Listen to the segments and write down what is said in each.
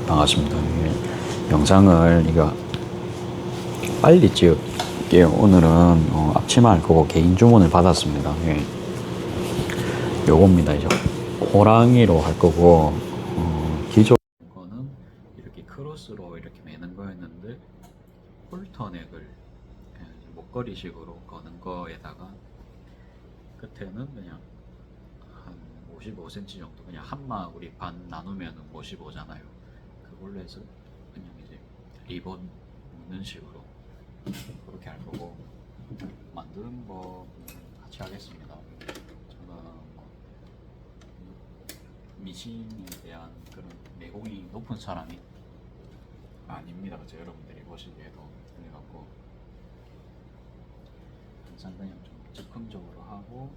반갑습니다. 영상을 이거 빨리 찍을게요. 오늘은 앞치마 할 거고 개인 주문을 받았습니다. 요겁니다. 이제 호랑이로 할 거고 기존 거는 이렇게 크로스로 이렇게 매는 거였는데 홀터넥을 목걸이식으로 거는 거에다가 끝에는 그냥 한 55cm 정도 그냥 한마 우리 반 나누면 55잖아요. 그걸로 해서 그냥 이제 리본 묶는 식으로 그렇게 할 거고 만드는 거 같이 하겠습니다. 저는 뭐 미싱에 대한 그런 내공이 높은 사람이 아닙니다. 그죠? 여러분들이 보시기에도 그래갖고 항상 그냥 좀 즉흥적으로 하고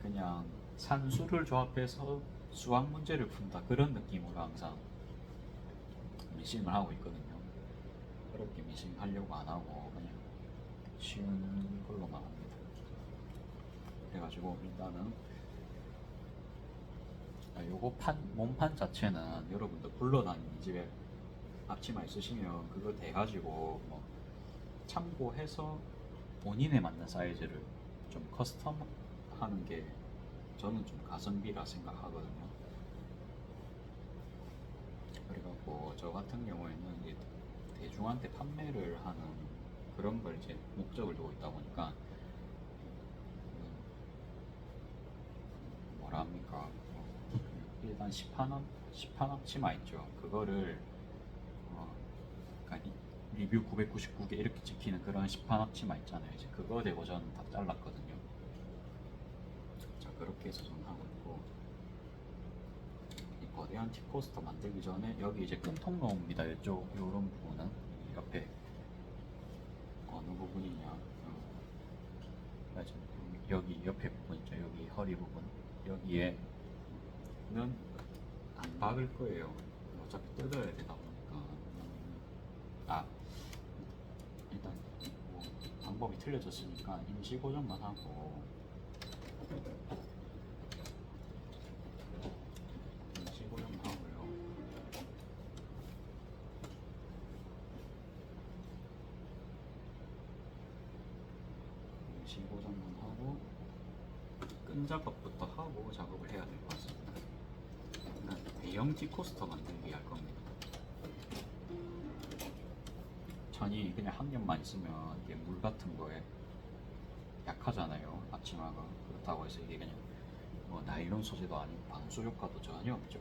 그냥 산수를 조합해서 수학 문제를 푼다 그런 느낌으로 항상 미싱을 하고 있거든요. 그렇게 미싱 하려고 안 하고 그냥 쉬운 걸로만 합니다. 그래가지고 일단은 요거 몸판 자체는 여러분들 굴러다니는 집에 앞치마 있으시면 그거 대가지고 뭐 참고해서 본인에 맞는 사이즈를 좀 커스텀 하는 게 저는 좀 가성비라 생각하거든요. 그래갖고 저 같은 경우에는 이제 대중한테 판매를 하는 그런 걸 이제 목적을 두고 있다 보니까 뭐라 합니까? 일단 시판 치마 있죠. 그거를 그러니까 리뷰 999개 이렇게 찍히는 그런 시판 치마 있잖아요. 이제 그거 되고 저는 다 잘랐거든요. 자, 그렇게 해서 저는 하고 있고 이 거대한 팁코스터 만들기 전에 여기 이제 끈통 놓습니다. 이쪽 요런 부분은 옆에 어느 부분이냐? 여기 옆에 부분 있죠. 여기 허리 부분 여기에는 안 박을 거예요. 어차피 뜯어야 되다 보니까 일단 뭐 방법이 틀려졌으니까 임시 고정만 하고 임시 고정만 하고요. 임시 고정만 하고 끈 작업부터 하고 작업을 해야 될 것 같습니다. 대형 티코스터 만들기 할 겁니다. 천이 그냥 한 겹만 있으면 이게 물 같은 거에 약하잖아요. 앞치마가. 그렇다고 해서 이게 그냥 뭐 나일론 소재도 아니고 방수 효과도 전혀 없죠.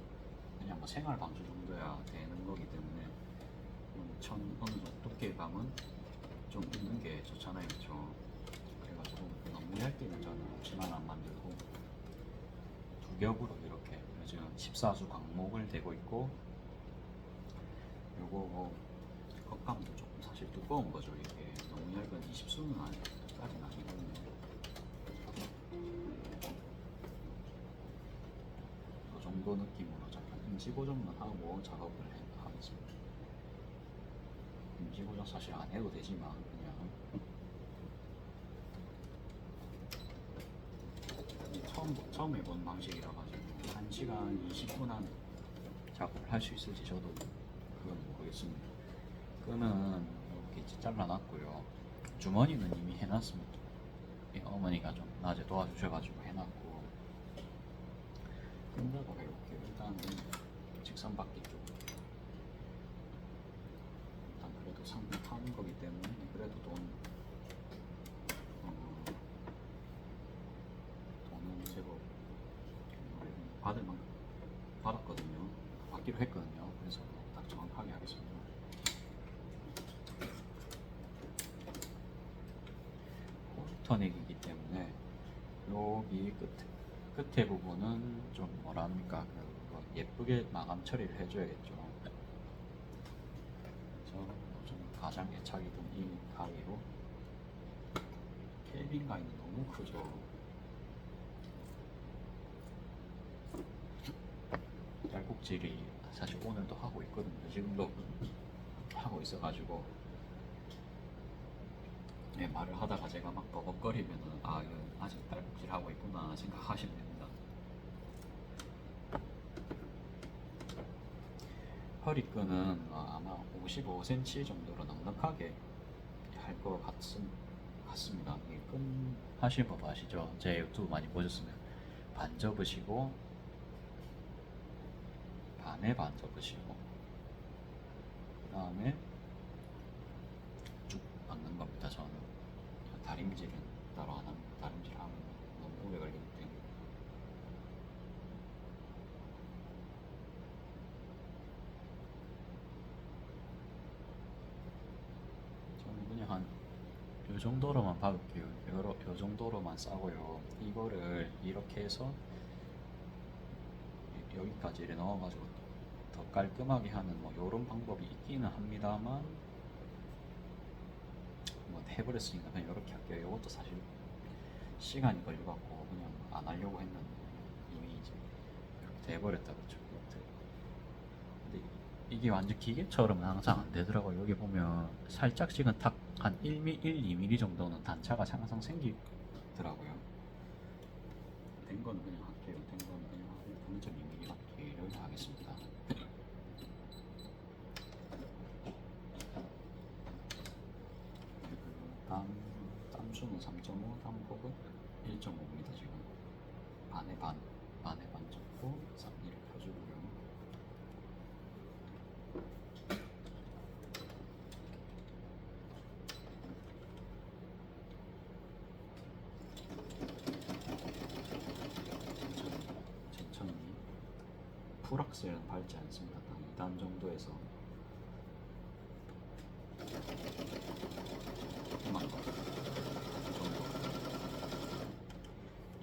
그냥 뭐 생활 방수 정도야 되는 거기 때문에 천 어느 정도 두께감은 좀 있는 게 좋잖아요. 그렇죠? 그래가지고 너무 얇게는 저는 앞치마는 안 만들고 두 겹으로 이렇게 지금 14수 광목을 대고 있고 요거 겉감도 조금 사실 두꺼운 거죠. 이게 너무 얇은 20수는 까지는 아니거든요. 이 정도 느낌으로 잠깐 임시 고정만 하고 작업을 하겠습니다. 임시 고정 사실 안 해도 되지만 그냥 처음 해본 방식이라 가지고 1시간 20분 안에 작업을 할 수 있을지 저도 그건 모르겠습니다. 끈은 이렇게 잘라놨고요. 주머니는 이미 해놨습니다. 어머니가 좀 낮에 도와주셔가지고 해놨고 끈 작업 이렇게 일단은 직선바퀴 쪽 일단 그래도 상품 파는 거기 때문에 그래도 돈은 제법 받을 만큼 받았거든요. 받기로 했거든요. 그래서 딱 정확하게 하겠습니다. 홀터넥이기 때문에 여기 끝에 부분은 좀 뭐라 합니까? 예쁘게 마감 처리를 해줘야겠죠. 그래서 좀 가장 애착이 든 이 가위로 켈빈 가위는 너무 크죠. 딸꾹질이 사실 오늘도 하고 있거든요. 지금도 하고 있어가지고 말을 하다가 제가 막 버벅거리면은 이건 아직 딸꾹질 하고 있구나 생각하시면 됩니다. 허리끈은 아마 55cm 정도로 넉넉하게 할 것 같습니다. 이끈 하실 법 아시죠? 제 유튜브 많이 보셨으면 반 접으시고 반에 반 접으시고 그 다음에 쭉 박는 겁니다. 저는 다림질은 따로 안 합니다. 다림질 하면 너무 오래 걸리기 때문에. 저는 그냥 한 요 정도로만 박을게요. 요 정도로만 싸고요. 이거를 이렇게 해서 여기까지 이렇게 넣어가지고 더 깔끔하게 하는 뭐 요런 방법이 있기는 합니다만 뭐 해버렸으니까 그냥 이렇게 할게요. 이것도 사실 시간이 걸려갖고 그냥 안 하려고 했는데 이미 이제 이렇게 돼버렸다 그죠. 근데 이게 완전 기계처럼은 항상 안 되더라고요. 여기 보면 살짝씩은 한 1mm, 1, 2mm 정도는 단차가 항상 생기더라고요. 된 거는 그냥 할게요. 된 거는 그냥 0.2mm밖에 하겠습니다. 땀수는 3.5, 땀폭은 1.5입니다. 지금 반에 반 접고 쌍리를 펴주고요. 천천히 풀악셀은 밟지 않습니다. 한 2단 정도에서 조금만 더 정도.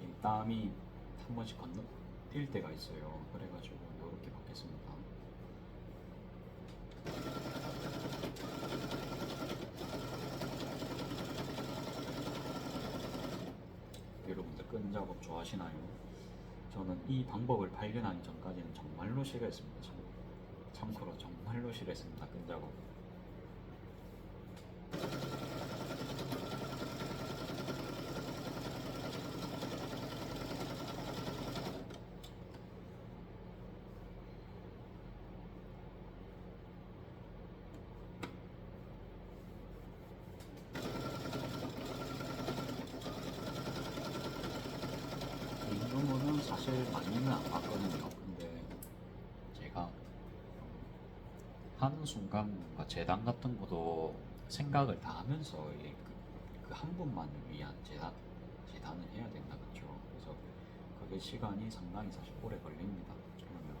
이 땀이 한 번씩 건너뛸 때가 있어요. 그래가지고 이렇게 받겠습니다. 여러분들 끈 작업 좋아하시나요? 저는 이 방법을 발견하기 전까지는 정말로 싫어했습니다. 참고로 정말로 싫어했습니다. 끈 작업. 개인적으로는 사실 많이는 안 봤거든요. 근데 제가 하는 순간 뭔가 재단 같은 것도 생각을 다 하면서 그 한 분만을 위한 재단을 해야 된다 그죠. 그래서 그게 시간이 상당히 사실 오래 걸립니다. 그러면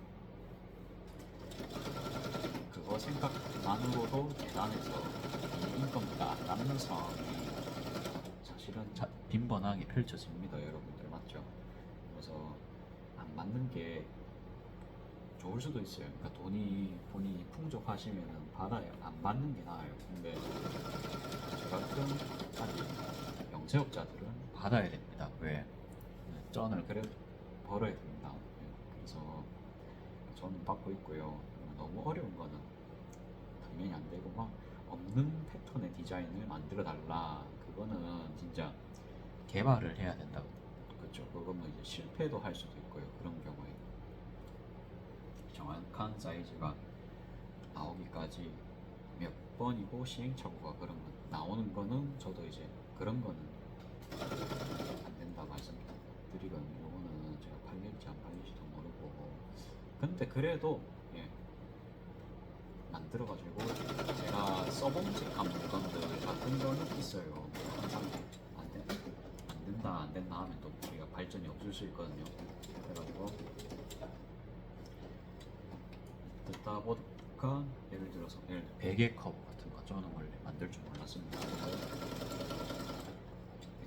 그거 생각만으로도 재단에서 인건비가 안 남는 상황이 사실은 빈번하게 펼쳐집니다. 여러분들 맞죠? 그래서 안 맞는 게 좋을 수도 있어요. 그러니까 본인이 풍족하시면은 받아요. 안 받는 게 나아요. 근데 저 같은 아직 영세업자들은 받아야 됩니다. 왜? 쩐을 그래 벌어야 됩니다. 그래서 저는 받고 있고요. 너무 어려운 거는 당연히 안 되고 막 없는 패턴의 디자인을 만들어 달라. 그거는 진짜 개발을 해야 된다고. 그렇죠. 그거는 이제 실패도 할 수도 있고요. 그런 경우에. 정확한 사이즈가 나오기까지 몇 번이고 시행착오가 그런 거 나오는 거는 저도 이제 그런 거는 안 된다 말씀드리거든요. 이거는 제가 팔릴지 안 팔릴지도 모르고 근데 그래도 예, 만들어가지고 제가 써봄직한 물건들 같은 거는 있어요. 항상 안 된다 하면 또 우리가 발전이 없을 수 있거든요. 그래가지고 듣다 보니까 예를 들어서 베개 커버 같은 거 저는 원래 만들 줄 몰랐습니다.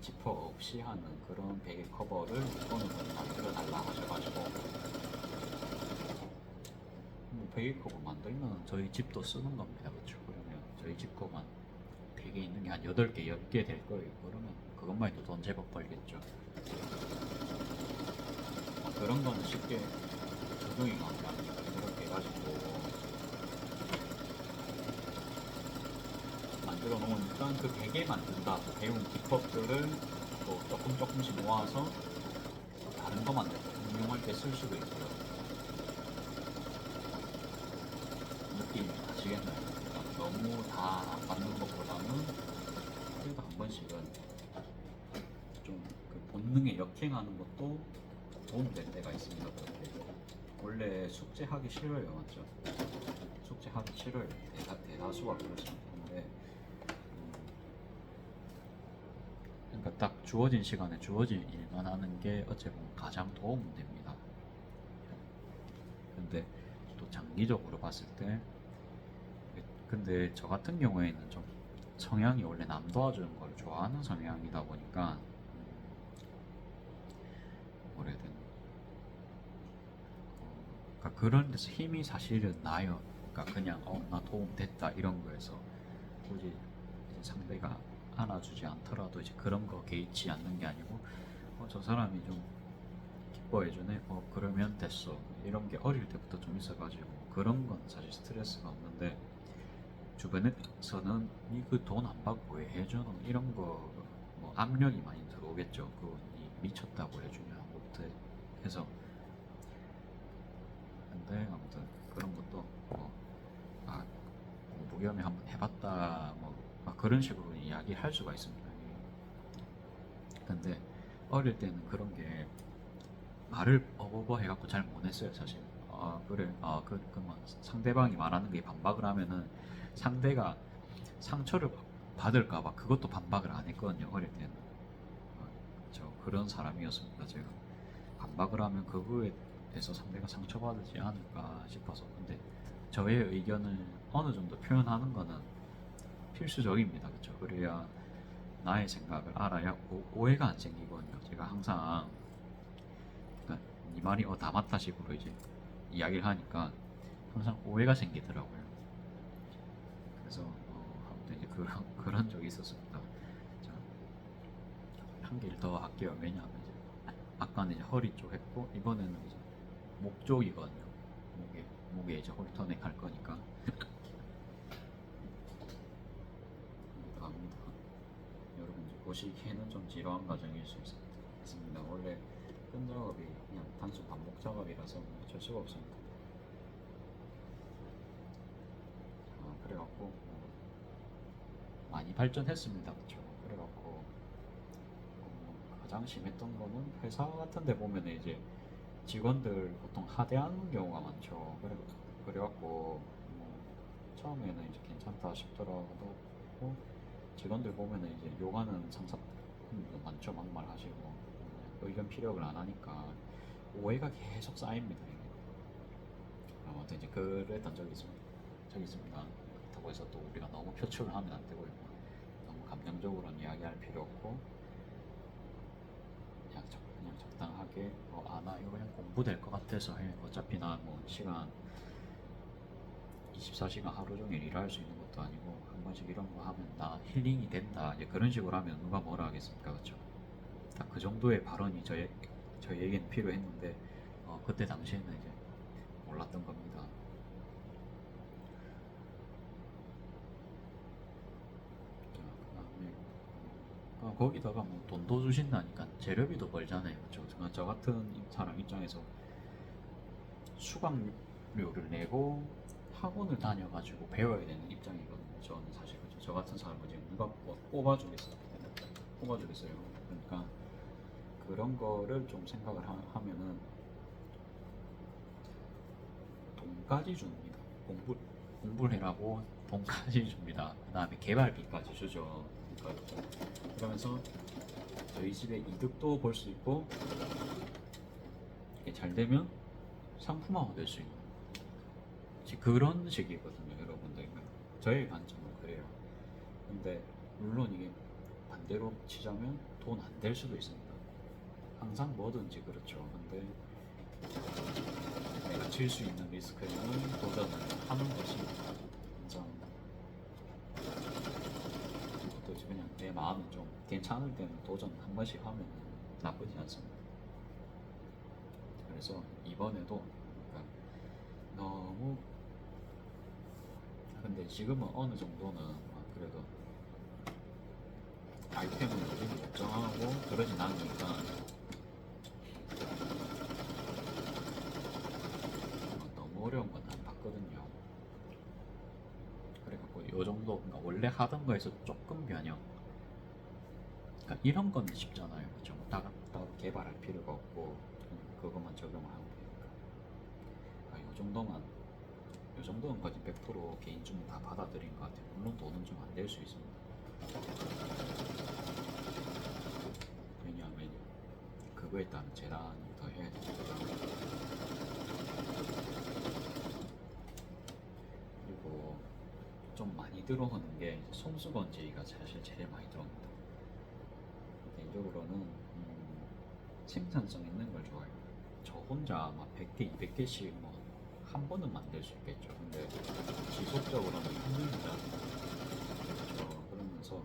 지퍼 없이 하는 그런 베개 커버를 어느 분이 만들어 달라 하셔가지고 뭐 베개 커버 만들면 저희 집도 쓰는 겁니다. 그렇죠? 그러면 저희 집 거만 베개 있는 게 한 8개, 10개 될 거예요. 그러면 그것만 해도 돈 제법 벌겠죠. 그런 거는 쉽게 적용이 가면 안 돼요. 이렇게 해가지고 만들어 놓으니까 그 베개 만든다 배운 기법들을 또 조금씩 모아서 다른 거 만들 때 응용할 때 쓸 수도 있고요. 느낌 아시겠나요? 그러니까 너무 다 안 받는 것보다는 그래도 한 번씩은 좀 그 본능에 역행하는 것도 도움될 때가 있습니다. 그렇게 원래 숙제하기 싫어요, 맞죠? 숙제하기 싫어요. 대다수가 그렇죠. 근데 그러니까 딱 주어진 시간에 주어진 일만 하는 게 어찌 보면 가장 도움은 됩니다. 근데 또 장기적으로 봤을 때 근데 저 같은 경우에는 좀 성향이 원래 남 도와주는 걸 좋아하는 성향이다 보니까 뭐라 해야 되나 그러니까 그런 데서 힘이 사실은 나요. 그러니까 그냥 나 도움 됐다 이런 거에서 굳이 이제 상대가 안아주지 않더라도 이제 그런 거 개의치 않는 게 아니고 저 사람이 좀 기뻐해주네 그러면 됐어 이런 게 어릴 때부터 좀 있어가지고 그런 건 사실 스트레스가 없는데 주변에서는 니 그 돈 안 받고 왜 해주노 이런 거 뭐 압력이 많이 들어오겠죠. 그거 니 미쳤다고 해주냐 못해 해서 근데 아무튼 그런 것도 아 공부 겸해 한번 해봤다 막 그런 식으로 이야기할 수가 있습니다. 근데 어릴 때는 그런 게 말을 어버버 해갖고 잘 못했어요 사실. 아 그래 그만 상대방이 말하는 게 반박을 하면은 상대가 상처를 받을까봐 그것도 반박을 안 했거든요 어릴 때는. 저 그런 사람이었습니다 제가. 반박을 하면 그거에 대해서 상대가 상처받지 않을까 싶어서. 근데 저의 의견을 어느 정도 표현하는 거는 필수적입니다. 그렇죠? 그래야 나의 생각을 알아야 오해가 안 생기거든요. 제가 항상 그러니까 네 말이 다 맞다 식으로 이제 이야기를 하니까 항상 오해가 생기더라고요. 그래서 아무튼 이제 그런 적이 있었습니다. 자, 한 개를 더 할게요. 왜냐하면 이제 아까는 이제 허리 쪽 했고 이번에는 이제 목 쪽이거든요. 목에 이제 홀턴에 갈 거니까. 갑니다. 여러분 이제 보시기에는 좀 지루한 과정일 수 있습니다. 원래 끈 작업이 그냥 단순 반복 작업이라서 어쩔 수가 없습니다. 그래갖고 많이 발전했습니다. 그렇죠? 그래갖고 가장 심했던 거는 회사 같은 데 보면 이제 직원들 보통 하대하는 경우가 많죠. 그래갖고 처음에는 이제 괜찮다 싶더라도 직원들 보면은 이제 욕하는 상사분도 많죠. 막말하시고 의견 피력을 안 하니까 오해가 계속 쌓입니다. 이게. 아무튼 이제 그랬던 적이 있습니다. 그렇다고 해서 또 우리가 너무 표출을 하면 안 되고요. 너무 감정적으로는 이야기할 필요 없고 그냥 적당하게 나 이거 그냥 공부될 것 같아서 해. 어차피 나 뭐 시간 24시간 하루 종일 일할 수 있는 것도 아니고 한 번씩 이런 거 하면 나 힐링이 된다 이제 그런 식으로 하면 누가 뭐라 하겠습니까. 그렇죠? 딱 그 정도의 발언이 저희에게는 필요했는데 그때 당시에는 이제 몰랐던 겁니다. 자, 그다음에 거기다가 뭐 돈도 주신다니까 재료비도 벌잖아요. 그렇죠? 저 같은 사람 입장에서 수강료를 내고 학원을 다녀가지고 배워야 되는 입장이거든요. 저는 사실 그렇죠. 저 같은 사람을 지금 누가 뽑아주겠어요. 그러니까 그런 거를 좀 생각을 하면은 돈까지 줍니다. 공부를 해라고 돈까지 줍니다. 그 다음에 개발비까지 주죠. 그러면서 저희 집의 이득도 볼 수 있고 이게 잘 되면 상품화가 될 수 있는 그런 식이거든요. 여러분들 저의 관점은 그래요. 근데 물론 이게 반대로 치자면 돈 안 될 수도 있습니다. 항상 뭐든지 그렇죠. 근데 내가 칠 수 있는 리스크에는 도전을 하는 것이 가장 또 그냥 내 마음이 좀 괜찮을 때는 도전 한 번씩 하면 나쁘지 않습니다. 그래서 이번에도 그러니까 너무 근데 지금은 어느 정도는 그래도 아이템을 요즘 결정하고 그러진 않으니까 너무 어려운 건 안 봤거든요. 요 정도, 그러니까 원래 하던 거에서 조금 변형. 그러니까 이런 건 쉽잖아요. 그죠? 따로 개발할 필요가 없고 그것만 적용을 하면 되니까. 그러니까 요 정도는 거의 100% 개인 주문 다 받아들인 것 같아요. 물론 돈은 좀 안 될 수 있습니다. 왜냐하면 그거에 따른 재단이 더 해야 되니까. 그리고 좀 많이 들어오는 게 손수건제의가 사실 제일 많이 들어옵니다. 개인적으로는 생산성 있는 걸 좋아해요. 저 혼자 막 100개, 200개씩 뭐 한 번은 만들 수 있겠죠. 근데 지속적으로는 힘들잖아요. 그렇죠. 그러면서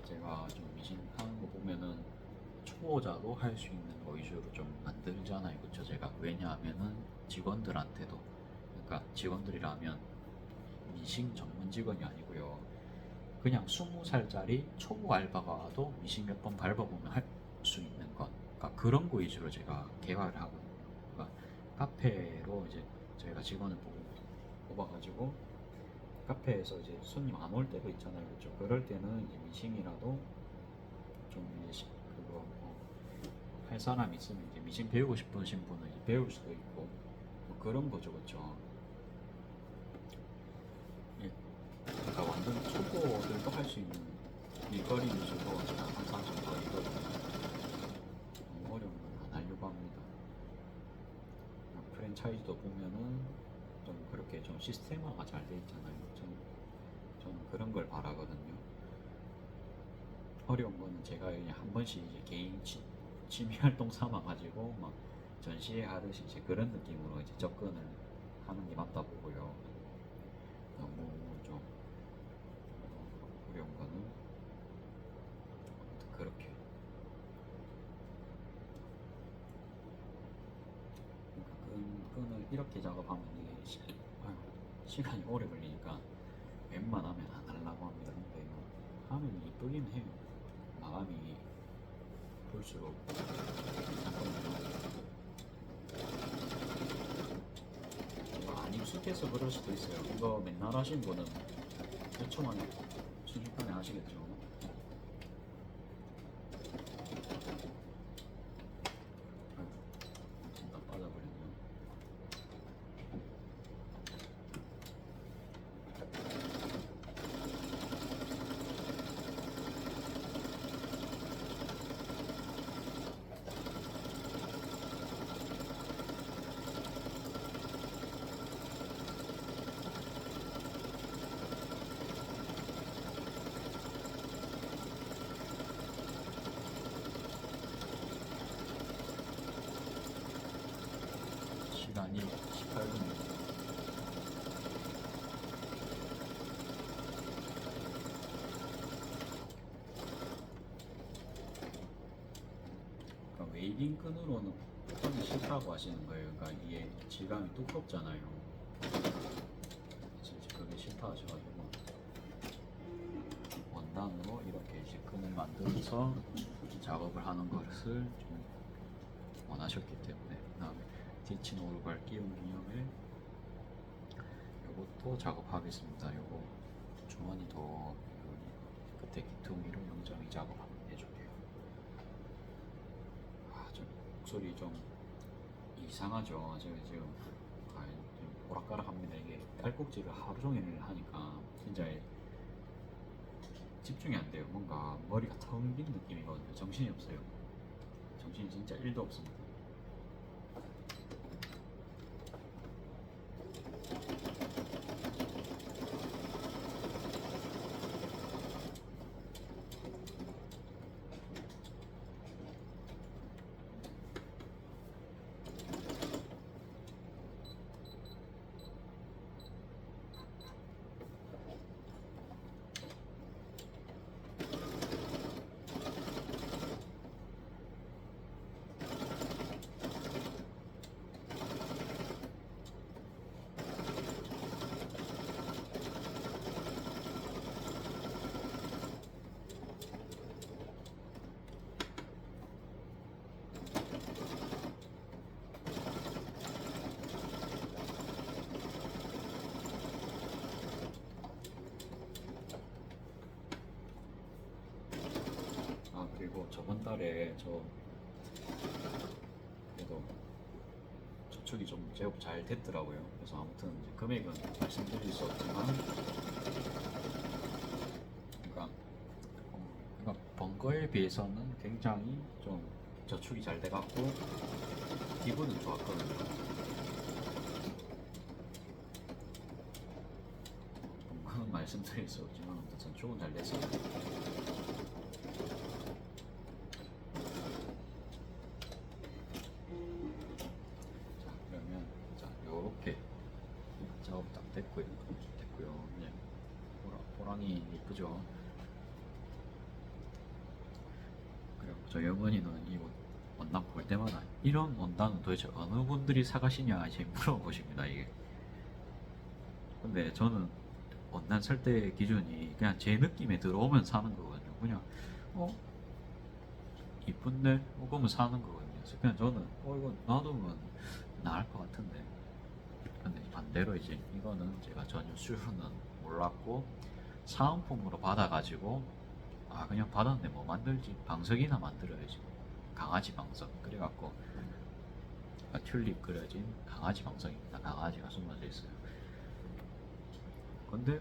제가 좀 미싱하는 거 보면은 초보자도 할 수 있는 거 위주로 좀 만들잖아요. 그쵸? 제가 왜냐하면은 직원들한테도, 그러니까 직원들이라면 미싱 전문 직원이 아니고요. 그냥 20살짜리 초보 알바가 와도 미싱 몇 번 밟아보면 할 수 있는 것. 그러니까 그런 거 위주로 제가 개발을 하거든요. 그러니까 카페로 이제 저희가 직원을 뽑아가지고 카페에서 이제 손님 안 올 때도 있잖아요. 그렇죠? 그럴 때는 이제 미싱이라도 좀 이제 그거 할 사람 있으면 이제 미싱 배우고 싶으신 분은 이제 배울 수도 있고 뭐 그런 거죠. 그렇죠? 예, 그러니까 완전 초보들도 할 수 있는 일거리 위주로 제가 항상 좀 더 이거든요. 너무 어려운 건 안 하려고 합니다. 프랜차이즈도 보면은 좀 그렇게 좀 시스템화가 잘 돼 있잖아요. 저는 그런 걸 바라거든요. 어려운 거는 제가 그냥 한 번씩 이제 개인 취미 활동 삼아 가지고 막 전시회 하듯이 이제 그런 느낌으로 이제 접근을 하는 게 맞다 보고요. 너무 좀 어려운 거는 그렇게. 그러니까 끈을 이렇게 작업하면 이게 시간이 오래 걸리니까 웬만하면 안 하려고 합니다. 근데 하면 이쁘긴 해요. 마감이 볼수록 괜찮거든요. 안 익숙해서 그럴 수도 있어요. 이거 맨날 하신 분은 몇 초 만에 순식간에 하시겠죠. 진짜 빠져버렸네요. 시간이 18분입니다. 그러니까 웨이빙 끈으로는 하기 싫다고 하시는 거예요. 그러니까 이게 질감이 두껍잖아요. 그래서 이제 그게 싫다 하셔가지고 원단으로 이렇게 이제 끈을 만들어서 작업을 하는 것을 좀 원하셨기 때문에. 그다음에 디친 오르갈 끼운 기념에 요것도 작업하겠습니다. 요거 주머니도 끝에 기퉁이로 0.2 작업 한번 해줄게요. 좀 목소리 좀 이상하죠. 제가 지금 좀 오락가락합니다. 이게 딸꾹질을 하루 종일 하니까 진짜 집중이 안 돼요. 뭔가 머리가 텅 빈 느낌이거든요. 정신이 없어요. 정신이 진짜 1도 없습니다. 달에 저 그래도 저축이 좀 제법 잘 됐더라고요. 그래서 아무튼 이제 금액은 말씀드릴 수 없지만, 그러니까, 그러니까 번 거에 비해서는 굉장히 좀 저축이 잘 돼갖고 기분은 좋았거든요. 그건 말씀드릴 수 없지만 아무튼 저축은 잘 됐어요. 자, 그러면 자 요렇게 작업 딱 됐고요. 이제 호랑이 이쁘죠? 그리고 저희 어머니는 이 원단 볼 때마다 이런 원단은 도대체 어느 분들이 사가시냐 이제 물어보십니다. 이게. 근데 저는 원단 살 때 기준이 그냥 제 느낌에 들어오면 사는 거거든요. 그냥 이쁜데 그러면 사는 거거든요. 그래서 그냥 저는 이거 놔두면 나을 것 같은데. 근데 반대로 이제 이거는 제가 전혀 수요는 몰랐고 사은품으로 받아가지고 그냥 받았네 뭐 만들지 방석이나 만들어야지 강아지 방석 그래갖고 튤립 그려진 강아지 방석입니다. 강아지가 숨어져 있어요. 근데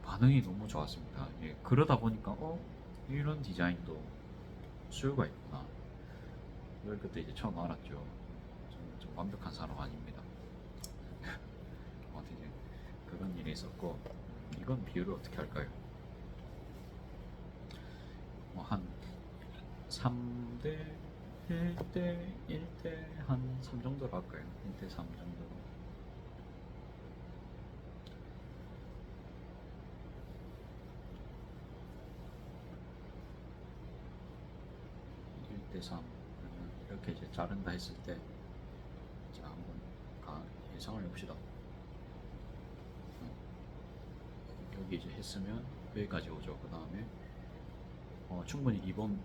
반응이 너무 좋았습니다. 예, 그러다 보니까 이런 디자인도 수요가 있구나. 이걸 그때 이제 처음 알았죠. 저는 좀 완벽한 사람 아닙니다. 어떻게 그런 일이 있었고, 이건 비율을 어떻게 할까요? 뭐 한 3대 1대 1대 한 3 정도로 할까요? 1대 3 정도로. 대 3. 이렇게 이제 자른다 했을 때, 자, 한번 예상을 해봅시다. 여기 이제 했으면 여기까지 오죠. 그 다음에 충분히 2번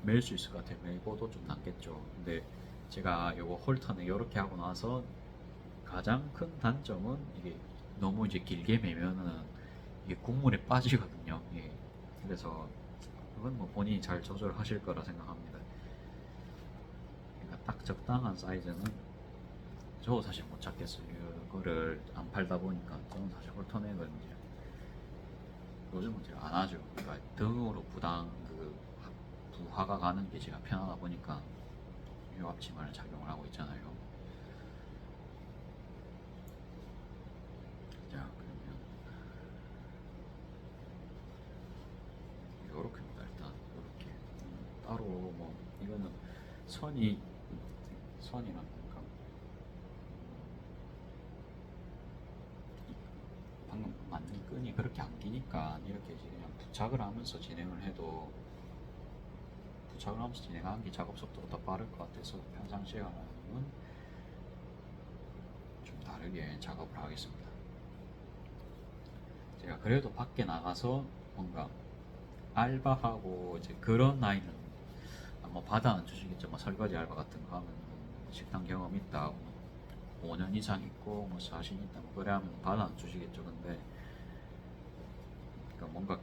멜 수 있을 것 같아요. 멜고도 좀 남겠죠. 근데 제가 요거 홀터는 이렇게 하고 나서 가장 큰 단점은 이게 너무 이제 길게 매면은 이게 국물에 빠지거든요. 예. 그래서 그건 뭐 본인이 잘 조절하실 거라 생각합니다. 그러니까 딱 적당한 사이즈는 저도 사실 못 찾겠어요. 이거를 안 팔다 보니까 저는 사실 홀터넥을 이제 요즘은 제가 안 하죠. 그러니까 등으로 부하가 가는 게 제가 편하다 보니까 이 앞치마를 착용을 하고 있잖아요. 자, 그러면 요렇게입니다. 일단 요렇게 따로 뭐 이거는 선이라니까 방금 만든 끈이 그렇게 안 기니까 이렇게 그냥 부착을 하면서 진행을 해도 부착을 하면서 진행하는 게 작업 속도가 더 빠를 것 같아서 평상시에는 좀 다르게 작업을 하겠습니다. 제가 그래도 밖에 나가서 뭔가 알바하고 이제 그런 나이는 아마 받아는 주시겠죠. 뭐 설거지 알바 같은 거 하면 식당 경험 있다, 5년 이상 있고 뭐 자신 있다, 뭐 그래 하면 받아는 주시겠죠. 근데 그러니까 뭔가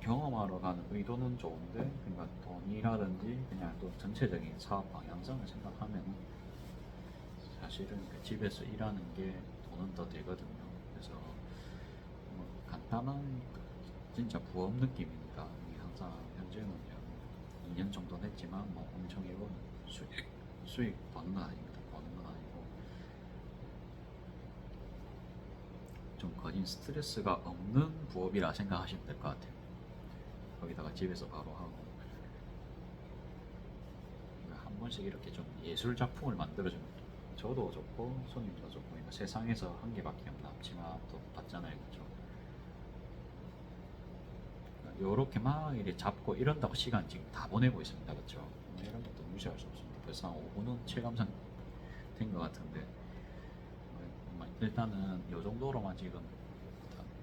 경험하러 가는 의도는 좋은데, 그러니까 돈이라든지 그냥 또 전체적인 사업 방향성을 생각하면 사실은 그 집에서 일하는 게 돈은 더 들거든요. 그래서 뭐 간단한 진짜 부업 느낌입니다. 이게 항상 현재는 2년 정도 됐지만 뭐 엄청 이건 수익 버는 건 아닙니다. 버는 건 아니고 좀 거진 스트레스가 없는 부업이라 생각하시면 될 것 같아요. 거기다가 집에서 바로 하고 그러니까 한 번씩 이렇게 좀 예술 작품을 만들어주면 저도 좋고 손님도 좋고, 그러니까 세상에서 한 개밖에 없는 앞치마도 봤잖아요, 그렇죠? 요렇게 막 이렇게 잡고 이런다고 시간 지금 다 보내고 있습니다, 그렇죠? 이런 것도 무시할 수 없습니다. 벌써 한 5분은 체감상 된 것 같은데, 일단은 요 정도로만 지금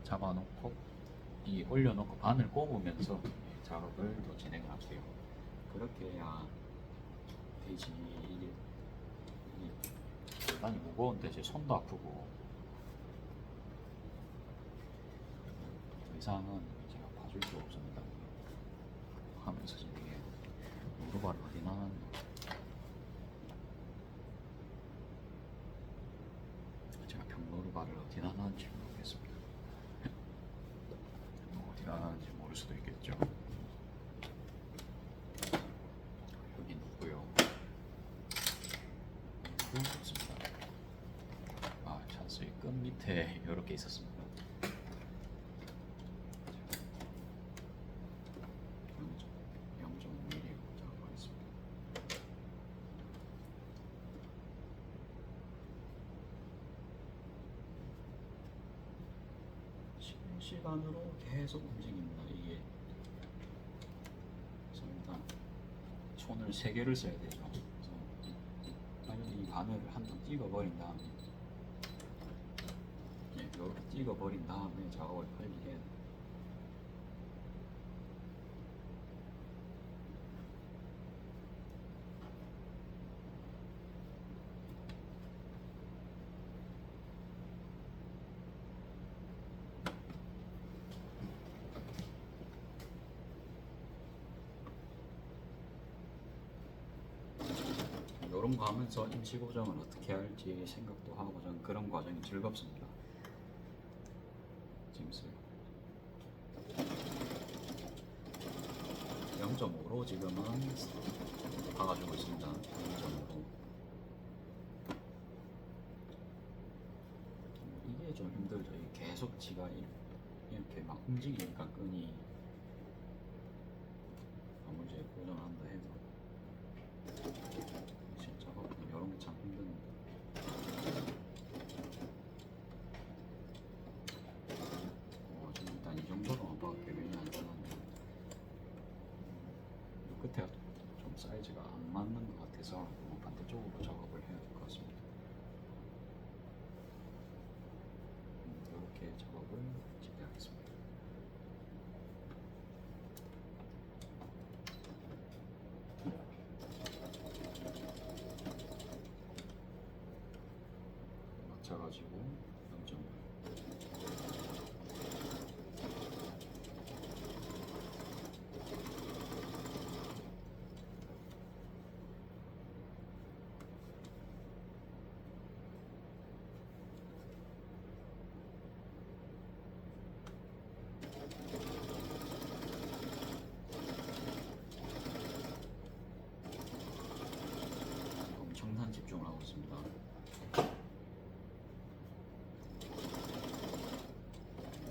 잡아놓고 이 올려놓고 바늘 꼽으면서 작업을 또 진행을 할게요. 그렇게 해야 되지. 이게 대단히 무거운데 제 손도 아프고 더 이상은 제가 봐줄 수가 없습니다. 하면서 지금 이게 경로바를 어디 나왔나? 제가 경로바를 어디 나왔는지 모르겠습니다. 어디 나왔는지 모를 수도 있겠죠. 여기 누구요? 없습니다. 아, 찬스의 끝 밑에 이렇게 있었습니다. 0.5mm 작업하겠습니다. 실시간으로 계속 움직입니다. 이게 그래서 일단 손을 3개를 써야 되죠. 그래서 빨리 이 바늘을 한 번 찍어버린 다음에 이렇게 찍어버린 다음에 작업을 빨리 해야 돼요. 이런 거 하면서 임시 고정을 어떻게 할지 생각도 하고 저는 그런 과정이 즐겁습니다. 재밌어요. 0.5로 지금은 박아주고 있습니다. 0.5로. 이게 좀 힘들죠. 계속 지가 이렇게 막 움직이니까 끈이 아무리 이제 고정을 한다 해도 작업은 이런 게 참 힘듭니다. 지금 일단 이 정도로만 박을게. 왜냐 안 되는데 이 끝에가 좀 사이즈가 안 맞는 것 같아서 반대쪽으로 작업을 해야 될 것 같습니다. 이렇게 작업을 진행하겠습니다. 맞춰가지고 0.5 엄청난 집중을 하고 있습니다.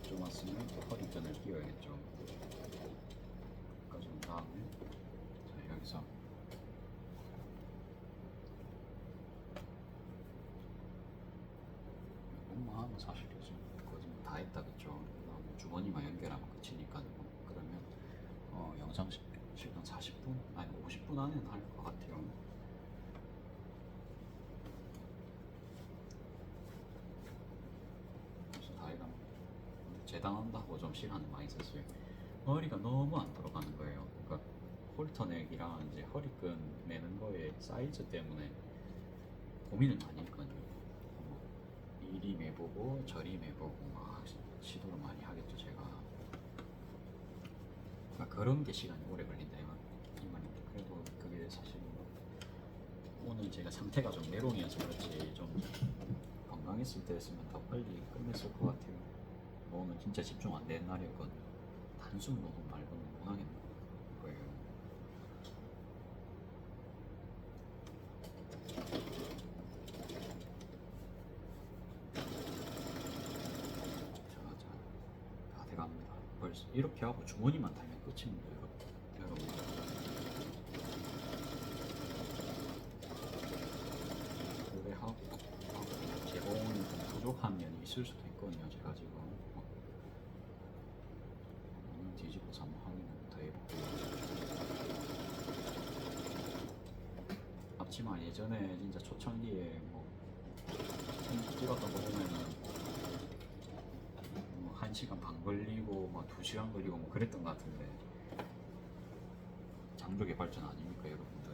좀 왔으면 허리끈을 끼워야겠죠. 여기까지 온 다음에 자, 여기서 이것만 하면 사실 요즘 거의 다 했다겠죠. 주머니만 연결하면 끝이니까 그러면 영상 시간 40분 아니 50분 안에는 할 것 같아요. 그래서 다 해가면 재단한다고 좀 시간을 많이 썼어요. 머리가 너무 안 들어가는 거예요. 그러니까 홀터넥이랑 이제 허리끈 매는 거에 사이즈 때문에 고민을 많이 했거든요. 이리 매보고 저리 매보고 막 시도를 많이 하겠죠 제가. 그러니까 그런 게 시간이 오래 걸린다 이 말입니다. 그래도 그게 사실 오늘 제가 상태가 좀 메롱이어서 그렇지 좀 건강했을 때 했으면 더 빨리 끝냈을 것 같아요. 오늘 진짜 집중 안 되는 날이었거든요. 단순 노동 말고는 못 하겠는 거예요. 자, 다 돼갑니다. 벌써 이렇게 하고 주머니만 달면 끝입니다, 여러분. 그래 하고 제공이 좀 부족한 면이 있을 수도 있거든요. 제가 지금 뒤집어서 한번 확인을 더 해볼게요. 앞치마 예전에 진짜 초창기에 뭐 찍었던 거 보면은 1시간 반 걸리고 막 2시간 걸리고 뭐 그랬던 것 같은데 장족의 발전 아닙니까 여러분들?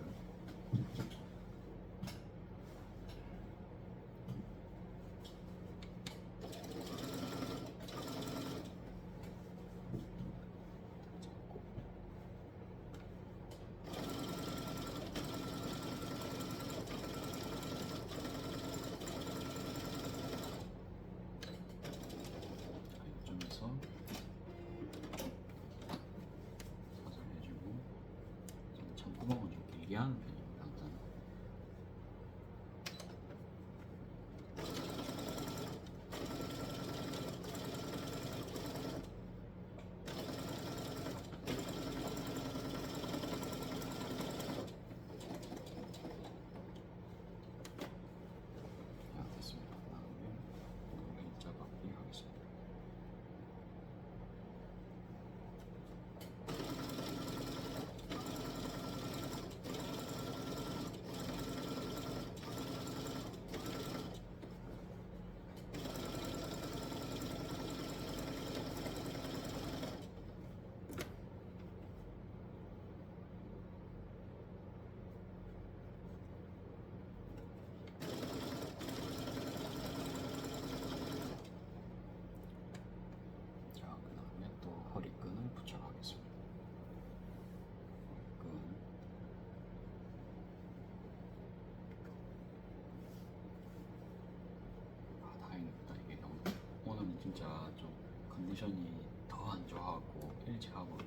제가 좀 컨디션이 더 안 좋아하고 일찍 하고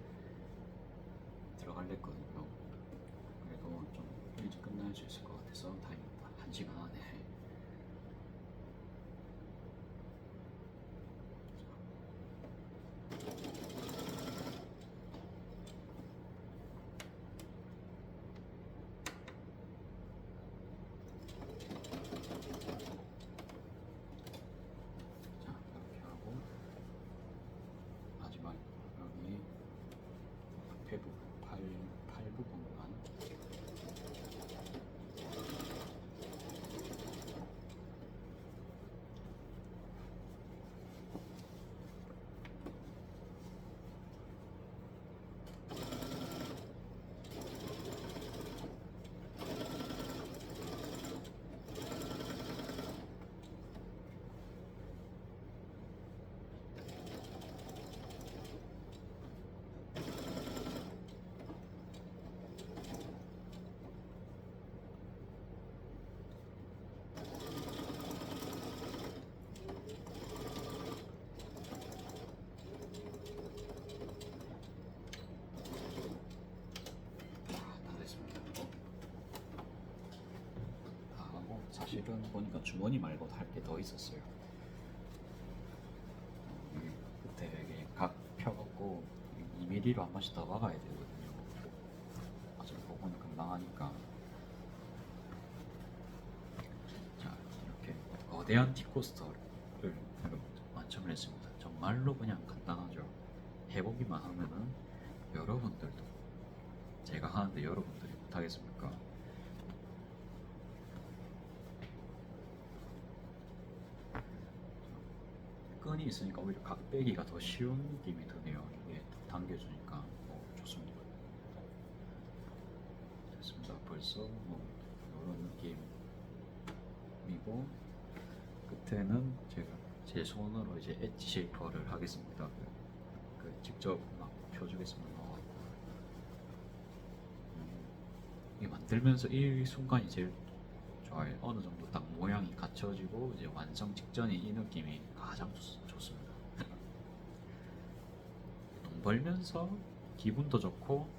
들어갈래 했거든요. 그래도 좀 일찍 끝날 수 있을 것 같아서 다행입니다. 1시간 안에. 자, 이렇게 하고 마지막 여기 앞에 부분, 팔 부분만 다 됐습니다. 다 하고 사실은 보니까 주머니 말고 할 게 더 있었어요. 끝에 이게 각 펴갖고 2mm로 한 번씩 더 박아야 되거든요. 어차피 그거는 금방 하니까. 자, 이렇게 거대한 뒷코스터를 완성을 했습니다. 정말로 그냥 간단하죠. 해보기만 하면은 여러분들도 제가 하는데 여러분들이 못하겠습니까? 끈이 있으니까 오히려 각 빼기가 더 쉬운 느낌이 드네요. 이게 당겨주니까 좋습니다. 됐습니다. 벌써 이런 느낌이고 끝에는 제가 제 손으로 이제 엣지 쉐이퍼를 하겠습니다. 직접 막 펴주겠습니다. 이 만들면서 이 순간이 제일 좋아요. 어느 정도 딱 모양이 갖춰지고 이제 완성 직전이 이 느낌이 가장 좋습니다. 돈 벌면서 기분도 좋고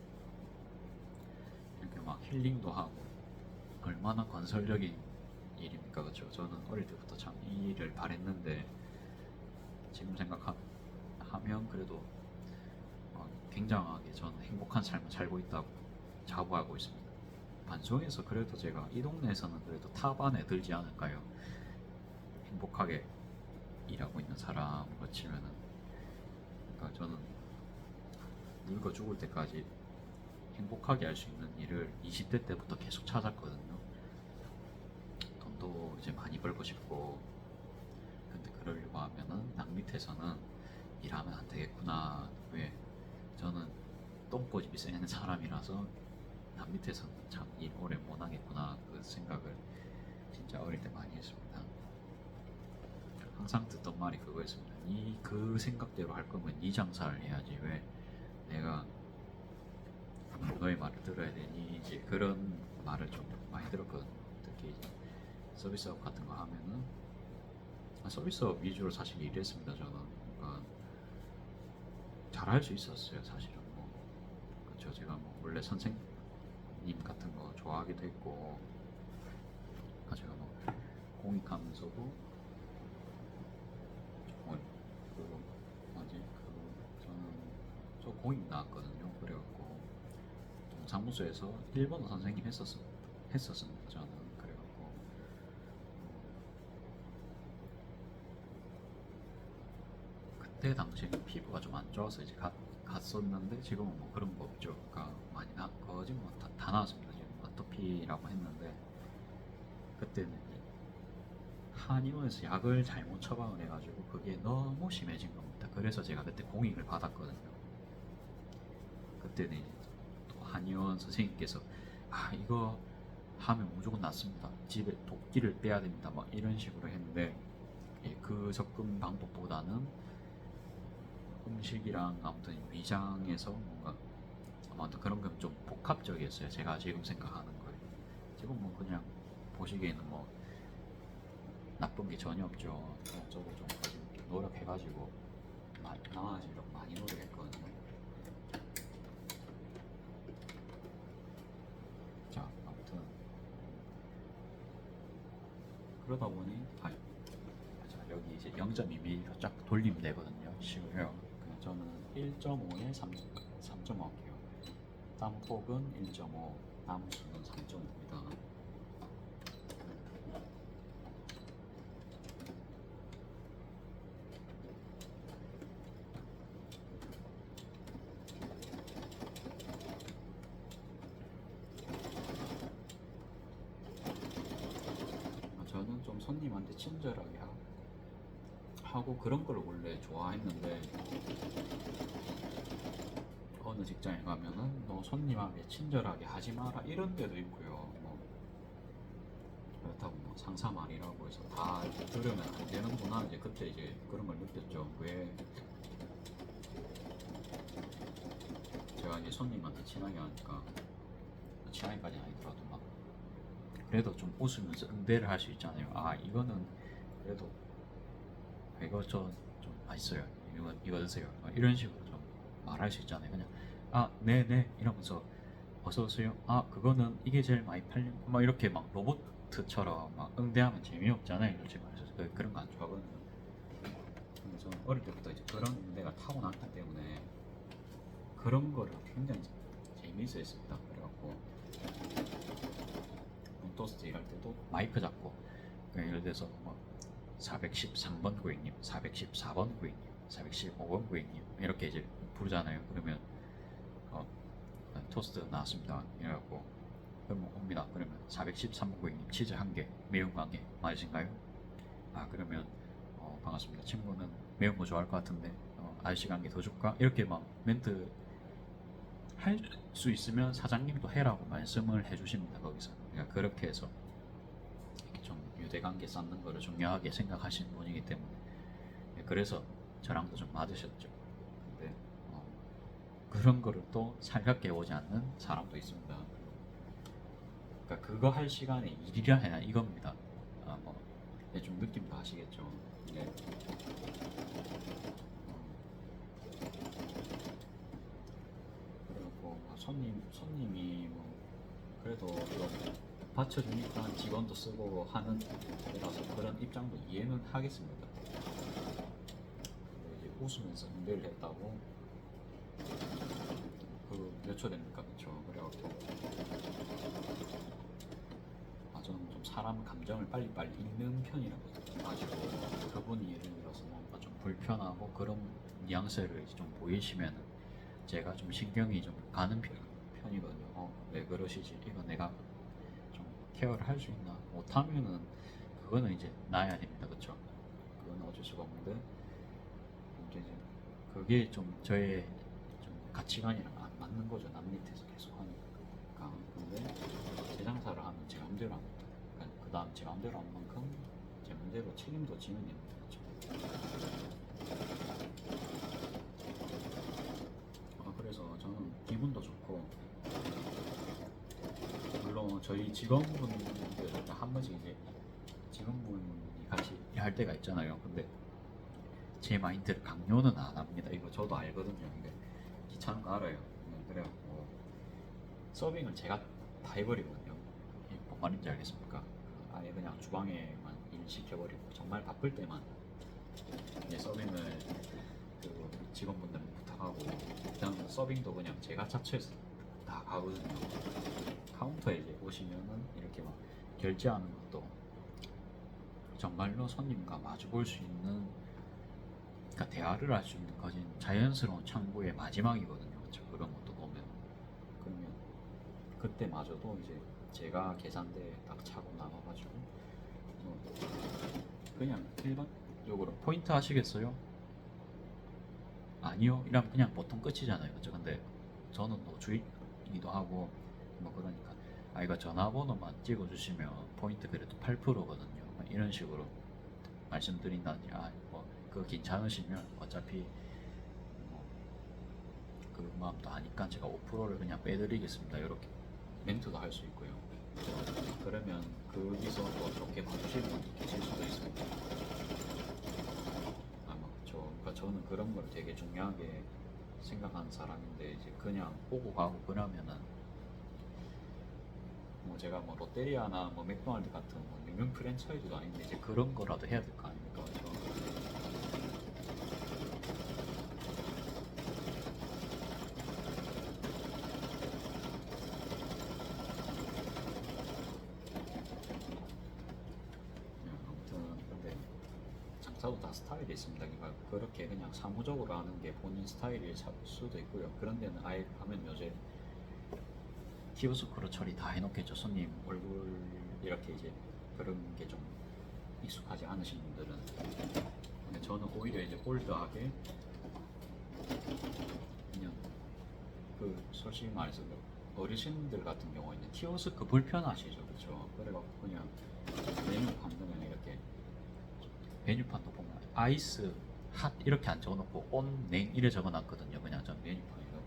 이렇게 막 힐링도 하고 얼마나 건설적인 일입니까, 그렇죠? 저는 어릴 때부터 참 이 일을 바랬는데 지금 생각하면 그래도 굉장하게 저는 행복한 삶을 살고 있다고 자부하고 있습니다. 반송에서 그래도 제가 이 동네에서는 그래도 탑 안에 들지 않을까요? 행복하게 일하고 있는 사람으로 치면은. 그러니까 저는 늙어 죽을 때까지 행복하게 할 수 있는 일을 20대 때부터 계속 찾았거든요. 돈도 이제 많이 벌고 싶고, 근데 그러려고 하면은 남 밑에서는 일하면 안 되겠구나. 왜? 저는 똥꼬집이 센 사람이라서 남 밑에서는 참 일 오래 못 하겠구나, 그 생각을 진짜 어릴 때 많이 했습니다. 항상 듣던 말이 그거였습니다. 그 생각대로 할 거면 네 장사를 해야지, 왜 내가 너의 말을 들어야 되니, 이제 그런 말을 좀 많이 들었거든요. 특히 이제 서비스업 같은 거 하면은 서비스업 위주로 사실 일했습니다. 저는 그러니까 잘할 수 있었어요. 사실은 그렇죠. 제가 원래 선생님 같은 거 좋아하기도 했고, 제가 공익하면서도 저는 저 공익 나왔거든요. 그래갖고 동사무소에서 일본어 선생님 했었습니다. 저는 그래갖고 그때 당시에는 피부가 좀 안 좋아서 이제 갔었는데 지금은 그런 거 없죠. 그러니까 많이 거진 다 나왔습니다. 지금 아토피라고 했는데 그때는 한의원에서 약을 잘못 처방을 해가지고 그게 너무 심해진 겁니다. 그래서 제가 그때 공익을 받았거든요. 그때는 이제 또 한의원 선생님께서 이거 하면 무조건 낫습니다. 집에 도끼를 빼야 됩니다. 막 이런 식으로 했는데 그 접근 방법보다는 음식이랑 아무튼 위장에서 뭔가 아무튼 그런 건 좀 복합적이었어요. 제가 지금 생각하는 거예요. 지금 그냥 보시기에는 나쁜 게 전혀 없죠. 저도 좀 노력해가지고 나아지려고 많이 노력했거든요. 자, 아무튼 그러다 보니 자, 여기 이제 0.2mm로 쫙 돌리면 되거든요. 쉬워요. 저는 1.5에 3.5 할게요. 땀폭은 1.5, 남수는 3.5입니다. 저는 좀 손님한테 친절하게 하고 그런 걸 원래 좋아했는데 어느 직장에 가면은 너 손님한테 친절하게 하지 마라 이런 데도 있고요. 뭐 그렇다고 뭐 상사 말이라고 해서 다 들으면 안 되는구나. 이제 그때 이제 그런 걸 느꼈죠. 왜 제가 이제 손님한테 친하게 하니까 친하게까지 아니더라도 막 그래도 좀 웃으면서 응대를 할 수 있잖아요. 아 이거는 그래도 이거 좀 맛있어요. 이거 드세요. 이런 식으로 좀 말할 수 있잖아요. 그냥 아 네네 이러면서 어서 오세요. 아 그거는 이게 제일 많이 팔린 막 이렇게 막 로봇처럼 막 응대하면 재미없잖아요. 솔직히 말해서 그런 거 안 좋아하거든요. 근데 저는 어릴 때부터 이제 그런 응대가 타고났기 때문에 그런 거를 굉장히 재미있어 했습니다. 그래갖고 몬토스트 일할 때도 마이크 잡고 예를 들어서 뭐 413번 고객님, 414번 고객님, 415번 고객님 이렇게 이제 부르잖아요. 그러면 토스트 나왔습니다. 이래갖고 그러면 옵니다. 그러면 413번 고객님 치즈 1개, 매운 거 1개 맞으신가요? 아 그러면 반갑습니다. 친구는 매운 거 좋아할 것 같은데 아저씨가 1개 더 줄까? 이렇게 막 멘트 할 수 있으면 사장님도 해라고 말씀을 해주십니다. 거기서 그러니까 그렇게 해서 좀 유대관계 쌓는 거를 중요하게 생각하시는 분이기 때문에 그래서 저랑도 좀 맞으셨죠. 근데 그런 거를 또 살갑게 오지 않는 사람도 있습니다. 그러니까 그거 할 시간에 일이라 해야 이겁니다. 좀 느낌도 아시겠죠. 네. 그리고 손님이 뭐 그래도 이거 받쳐주니까 직원도 쓰고 하는 데라서 그런 입장도 이해는 하겠습니다. 이제 웃으면서 응대를 했다고 그 몇 초 됩니까? 그쵸? 그래갖고 저는 좀 사람 감정을 빨리빨리 읽는 편이라고 가지고 그분이 예를 들어서 뭔가 좀 불편하고 그런 뉘앙스를 좀 보이시면 제가 좀 신경이 좀 가는 편이거든요. 왜 그러시지? 이거 내가 좀 케어를 할 수 있나? 못하면은 그거는 이제 나야 됩니다. 그쵸? 그건 어쩔 수가 없는데 이제 그게 좀 저의 좀 가치관이랑 안 맞는 거죠. 남 밑에서 계속 하니까. 근데 제 장사를 하면 제 맘대로 합니다. 그 다음 제 맘대로 한 만큼 제 맘대로 책임도 지면 됩니다. 그래서 저는 기분도 좋고 물론 저희 직원분들 한 번씩 이제 직원분이 같이 할 때가 있잖아요. 근데 제 마인드를 강요는 안 합니다. 이거 저도 알거든요. 근데 귀찮은 거 알아요. 그래갖고 서빙을 제가 다 해버리거든요. 뭔 말인지 알겠습니까? 아예 그냥 주방에만 일 시켜버리고 정말 바쁠 때만 이제 서빙을 그 직원분들은 부탁하고 그냥 서빙도 그냥 제가 자처해서 다 가거든요. 카운터에 이제 오시면은 이렇게 막 결제하는 것도 정말로 손님과 마주볼 수 있는 그러니까 대화를 할 수 있는 거진 자연스러운 창구의 마지막이거든요. 그렇죠? 그런 것도 보면 그러면 그때마저도 이제 제가 계산대에 딱 차고 나가가지고 그냥 일반적으로 포인트 하시겠어요? 아니요 이러면 그냥 보통 끝이잖아요. 그렇죠? 근데 저는 뭐 주인이기도 하고 뭐 그러니까 이거 전화번호만 찍어주시면 포인트 그래도 8%거든요. 이런 식으로 말씀드린다든지 뭐 그거 괜찮으시면 어차피 그 마음도 아니까 제가 5%를 그냥 빼드리겠습니다. 이렇게 멘트도 할 수 있고요. 그러면 거기서 또 좋게 봐주시는 분이 계실 수도 있습니다. 그런 걸 되게 중요하게 생각하는 사람인데 이제 그냥 오고 가고 그러면은 뭐 제가 뭐 롯데리아나 뭐 맥도날드 같은 뭐 유명 프랜차이즈도 아닌데 이제 그런 거라도 해야 될 거 아닙니까? 그래서 아무튼 근데 장사도 다 스타일이 있습니다. 그러니까 그렇게 그냥 사무적으로 하는 게 본인 스타일일 수도 있고요. 그런 데는 아예 하면 요새 키오스크로 처리 다 해놓겠죠. 손님 얼굴 이렇게 이제 그런 게 좀 익숙하지 않으신 분들은. 근데 저는 오히려 이제 올드하게 그냥 그 솔직히 말해서 어르신들 같은 경우에는 키오스크 불편하시죠, 그렇죠? 그래갖고 그냥 메뉴판 그냥 이렇게 메뉴판도 보면 아이스 핫 이렇게 안 적어놓고 온 냉 이래 적어놨거든요. 그냥 전 메뉴판이요.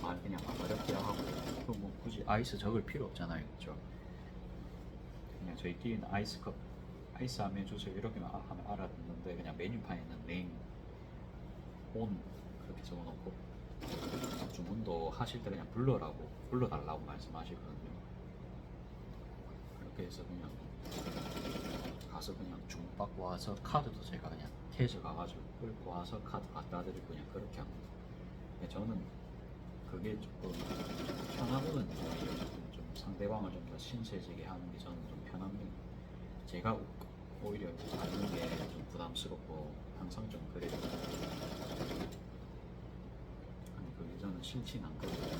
말 그냥 막 어렵게 하고 뭐 굳이 아이스 적을 필요 없잖아요, 그렇죠? 그냥 저희끼리는 아이스컵 아이스 하면 주세요 이렇게만 하면 알아듣는데 그냥 메뉴판에는 냉, 온 그렇게 적어놓고 주문도 하실 때 그냥 불러달라고 말씀하시거든요. 그렇게 해서 그냥 가서 그냥 주문받고 와서 카드도 제가 그냥 캐셔 가가지고 끌고 와서 카드 갖다 드리고 그냥 그렇게 합니다. 저는 그게 조금 편하거든요. 좀 상대방을 좀 더 신세지게 하는 게 저는 좀 편합니다. 제가 오히려 받는 게 좀 부담스럽고 항상 좀 그래요. 아니 그게 저는 싫진 않거든요.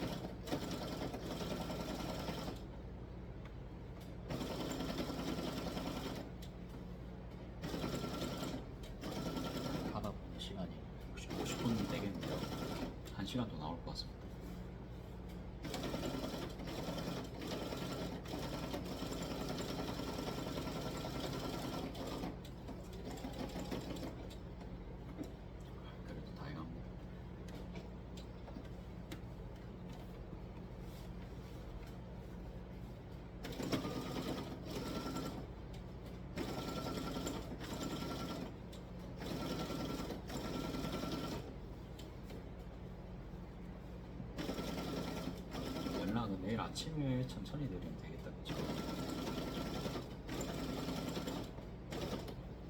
하다 보면 시간이 50분 되겠는데요. 1시간 더 나올 것 같습니다. 그래도 다행합니다. 연락은 내일 아침에 천천히 드리면 되겠다, 그쵸?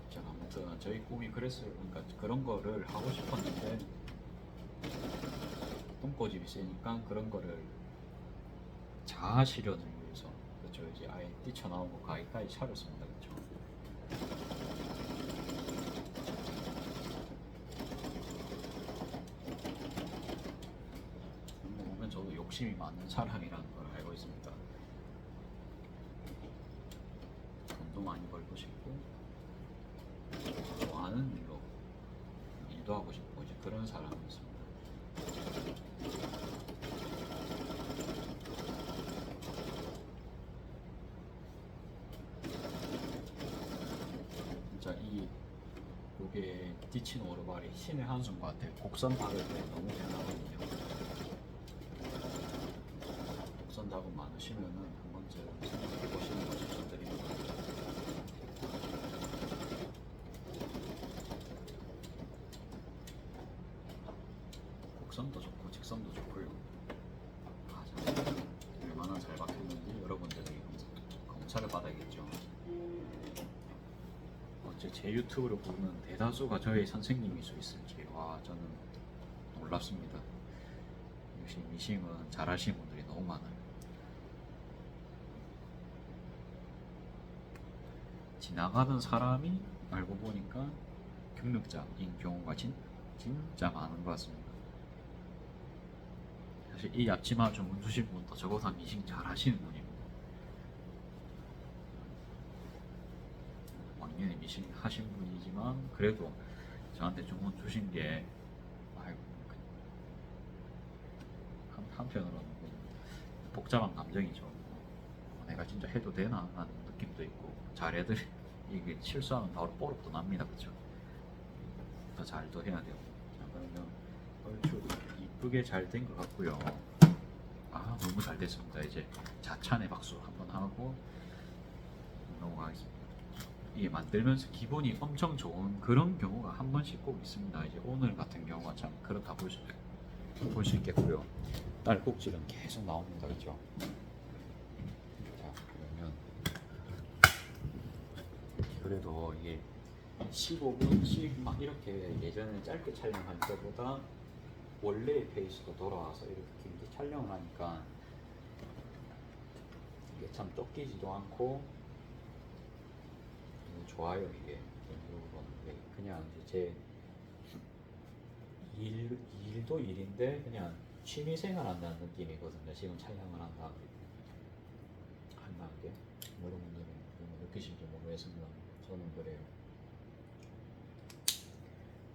자, 아무튼 저희 꿈이 그랬어요. 그러니까 그런 거를 하고 싶었는데 똥꼬집이 세니까 그런 거를 자아 실현을 위해서 그렇죠. 이제 아예 뛰쳐나오고 가게까지 차렸습니다, 그렇죠. 보면 저도 욕심이 많은 사람이라는 걸 알고 있습니다. 돈도 많이 벌고 싶고 좋아하는 일로 일도 하고 싶고 이제 그런 사람이었습니다. 진짜 요게 디친 오르발이 신의 한숨 같아요. 곡선 박을 때 너무 편하거든요. 곡선 작업 많으시면은 한 번쯤 생각해 보시는 걸 추천드립니다. 곡선도 좋고 직선도 좋고요. 얼마나 잘 박혔는지 여러분들이 검사를 받아야겠죠. 어째 제 유튜브를 보는 대다수가 저의 선생님일 수 있을지 와 저는 놀랍습니다. 역시 미싱은 잘하시는 분들이 너무 많아요. 지나가는 사람이 알고 보니까 경력자인 경우가 진짜 많은 것 같습니다. 사실 이 앞치마 주문 주신 분도 저보다 미싱 잘 하시는 분입니다. 왕년에 미싱 하신 분이지만 그래도 저한테 주문 주신 게 아이고 한편으로는 복잡한 감정이죠. 내가 진짜 해도 되나 하는 느낌도 있고 잘해도 이게 실수하면 바로 뽀록도 납니다, 그쵸? 더 잘도 해야 되고. 자, 그러면 얼추 이쁘게 잘 된 것 같고요. 아 너무 잘 됐습니다. 이제 자찬의 박수 한번 하고 넘어가겠습니다. 이게 만들면서 기분이 엄청 좋은 그런 경우가 한 번씩 꼭 있습니다. 이제 오늘 같은 경우가 참 그렇다 볼 수 있겠고요. 딸꾹질은 계속 나옵니다, 그죠? 자, 그러면 그래도 이게 15분씩 막 이렇게 예전에 짧게 촬영할 때보다 원래의 페이스로 돌아와서 이렇게 길게 촬영을 하니까 이게 참 쫓기지도 않고 좋아요. 이게 그냥 이제 제 일도 일인데 그냥 취미생활 한다는 느낌이거든요. 지금 촬영을 한다는 게 여러분들은 느끼실지 모르겠습니다. 저는 그래요.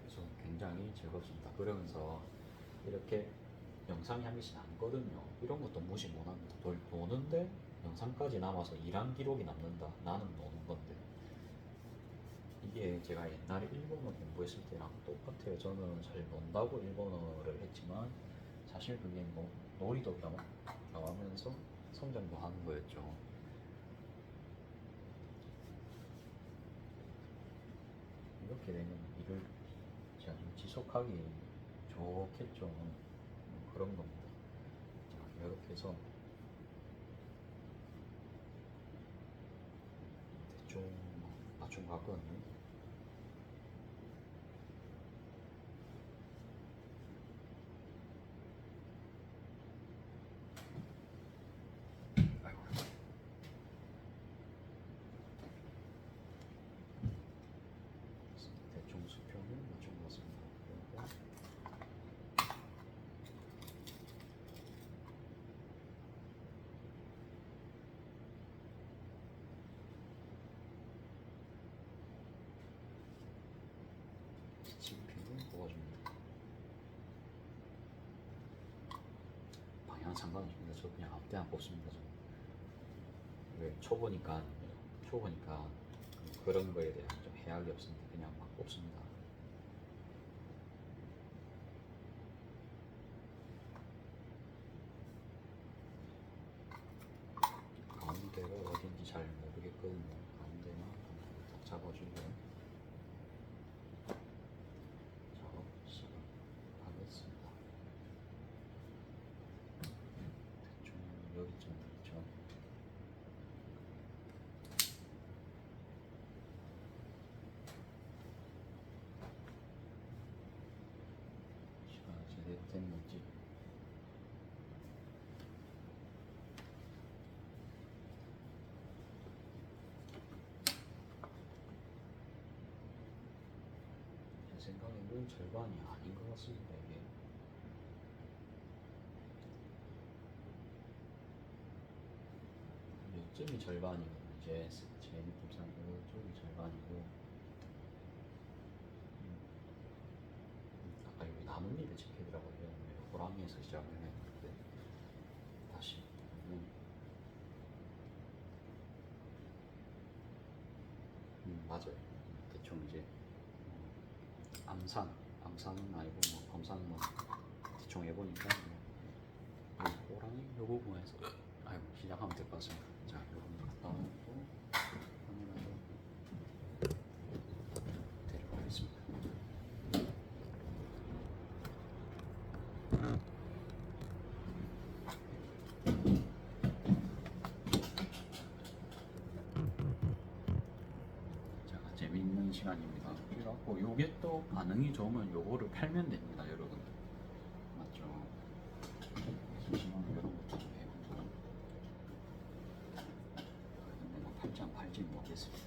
그래서 굉장히 즐겁습니다. 그러면서 이렇게 영상이 한 개씩 남거든요. 이런 것도 무시 못합니다. 노는데 영상까지 남아서 일한 기록이 남는다. 나는 노는 건데. 이게 제가 옛날에 일본어 공부했을 때랑 똑같아요. 저는 잘 논다고 일본어를 했지만 사실 그게 뭐 놀이도 겸하면서 성장도 하는 거였죠. 이렇게 되면 일을 제가 좀 지속하기 좋겠죠. 그런 겁니다. 자, 이렇게 해서 대충 맞춤 갔거든요. 대충 수평을 맞춘 것 같습니다. 그리고 지금핀을 뽑아줍니다. 방향 상관없습니다. 저 그냥 아무 때나 뽑습니다. 저는. 왜 초보니까 그런 거에 대한 좀 해악이 없습니다. 그냥 막 뽑습니다. 가운데가 어딘지 잘 모르겠거든요. 가운데만 딱 잡아주고 작업 시작하겠습니다. 대충 여기쯤 있죠. 시간이 제대로 됐는지. 제 생각에는 절반이 아닌 것 같습니다. 이게 이쯤이 절반이거든요. 제 느낌상 이쪽이 절반이고 아까 여기 나뭇잎에 찍히더라고요. 호랑이에서 시작을 했는데 다시 맞아요. 대충 이제 암산은 아니고 뭐 검사는 뭐 대충 해보니까 뭐 호랑이 요 부분에서 아이고 시작하면 될 것 같습니다. 자, 요 부분 갔다 오고 카메라로 데려가겠습니다. 자, 재밌는 시간입니다. 그래갖고 요게 또 반응이 좋으면 요거를 팔면 됩니다, 여러분. 맞죠? 잠시만 이런 것도 좀 해보고. 근데 내가 팔지 못했습니다.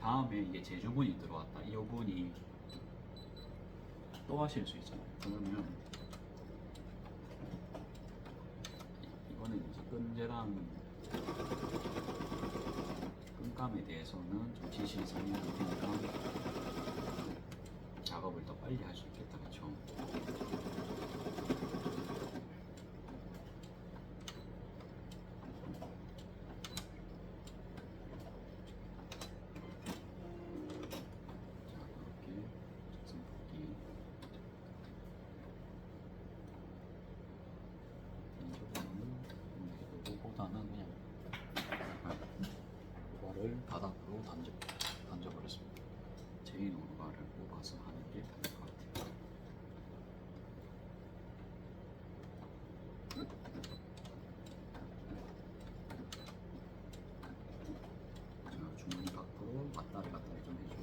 다음에 이게 제주분이 들어왔다. 이 분이 또 하실 수 있잖아요. 그러면 이거는 이제 끈재랑 끈감에 대해서는 좀 지시 설명할 테니까 작업을 더 빨리 할 수 있겠다, 그렇죠? 보다는 그냥 얘를 바닥으로 던져버렸습니다. 체인 오르가를 뽑아서 하는 게 나을 것 같아요. 자, 주머니 밖으로 왔다리 갔다리 좀 해주고,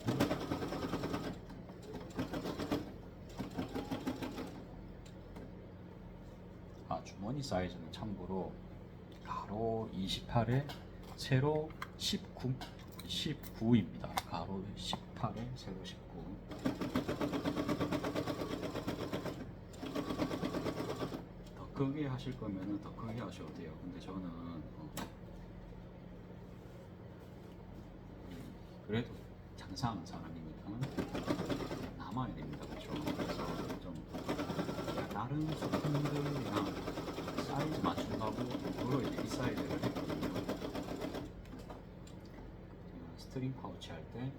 주머니 사이즈는 참고로 가로 28에 세로 19입니다. 가로 18에 세로 19. 더 크게 하실 거면 더 크게 하셔도 돼요. 근데 저는 그래도 장사하는 사람이니까 남아야 됩니다. 그렇죠? 그래서 좀 다른 소품들이랑 사이즈 맞춘다고 도로 이제 이 사이즈를 했거든요. 스트링 파우치 할 때,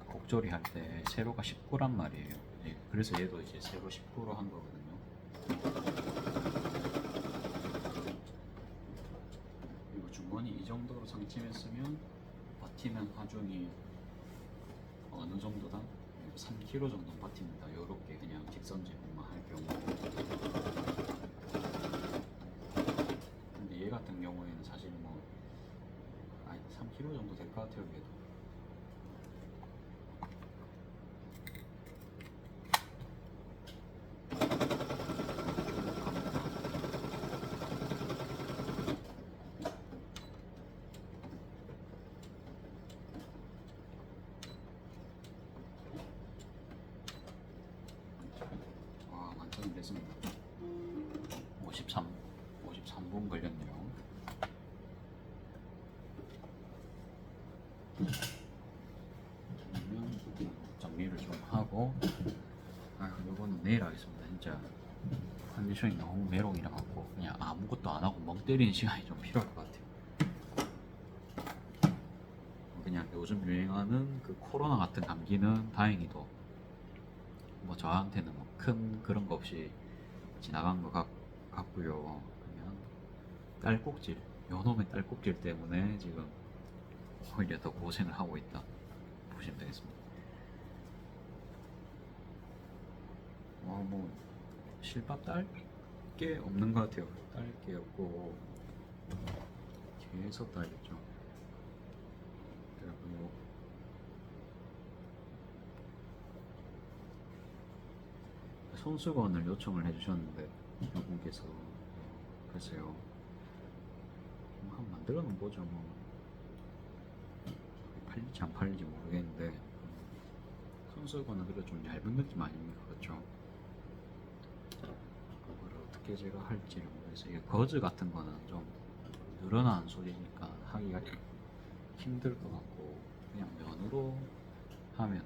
곡조리 할 때 세로가 19란 말이에요. 그래서 얘도 이제 세로 19로 한 거거든요. 그리고 주머니 이 정도로 상침했으면 버티는 하중이 어느 정도다? 3kg 정도 버팁니다. 요렇게 그냥 직선 제공만 할 경우. 근데 얘 같은 경우에는 사실 뭐 3kg 정도 될 것 같아요. 얘도. 완성이 됐습니다. 53분 걸렸네요. 그러면 정리를 좀 하고, 이거는 내일 하겠습니다. 진짜 컨디션이 너무 메롱이라 갖고 그냥 아무것도 안 하고 멍 때리는 시간이 좀 필요할 것 같아요. 그냥 요즘 유행하는 그 코로나 같은 감기는 다행히도 뭐 저한테는 뭐 큰 그런 거 없이 지나간 것 같고요. 그냥 딸꾹질, 요놈의 딸꾹질 때문에 지금 오히려 더 고생을 하고 있다 보시면 되겠습니다. 뭐 실밥 딸 게 없는 것 같아요. 딸 게 없고 계속 딸겠죠. 그리고 손수건을 요청을 해주셨는데 여분께서 글쎄요, 한번 만들어 놓은 보죠. 뭐 팔릴지 안 팔릴지 모르겠는데 손수건은 그래도 좀 얇은 느낌 아닙니까? 그렇죠? 그거를 어떻게 제가 할지를 모르겠어요. 이게 거즈 같은 거는 좀 늘어나는 소리니까 하기가 힘들 것 같고, 그냥 면으로 하면,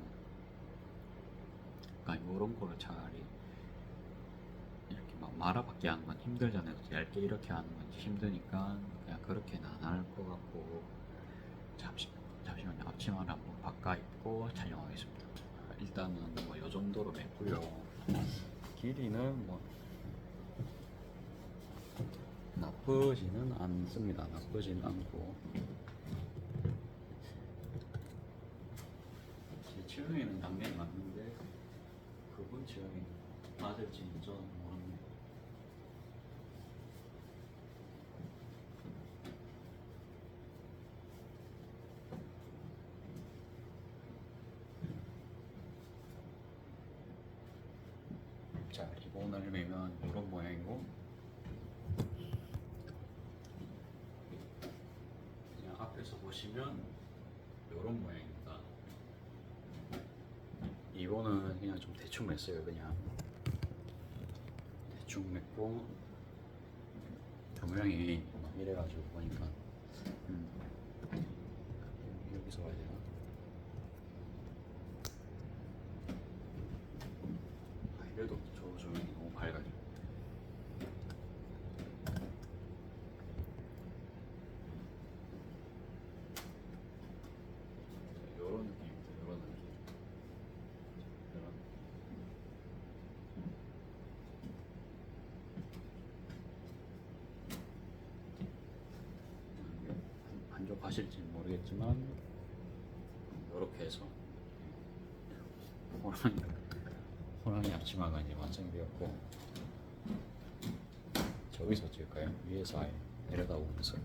그러니까 이런 거를 차라리 이렇게 막 말아받게 하는 건 힘들잖아요. 얇게 이렇게 하는 건 힘드니까 그냥 그렇게는 안 할 것 같고, 잠시만요. 앞치마를 한번 바꿔 입고 촬영하겠습니다. 일단은 뭐 이 정도로 맺고요. 길이는 뭐 나쁘지는 않습니다. 나쁘지는 않고, 제 체형에는 당연히 맞는데 그분 체형이 맞을지는 저는 모릅니다. 자, 리본을 매면 이런 모양이고, 그냥 앞에서 보시면 이런 모양입니다. 리본은 그냥 좀 대충 맸어요. 그냥 대충 맸고, 모양이 막 이래가지고 보니까 여기서 봐야 되나? 이래도 저 조명이 너무 밝아져. 이런 느낌입니다. 이런 느낌. 이런. 만족하실지는 모르겠지만 이렇게 해서 호랑이 앞치마가 이제 완성되었고, 저기서 찍을까요? 위에서 아예 내려다 보면서.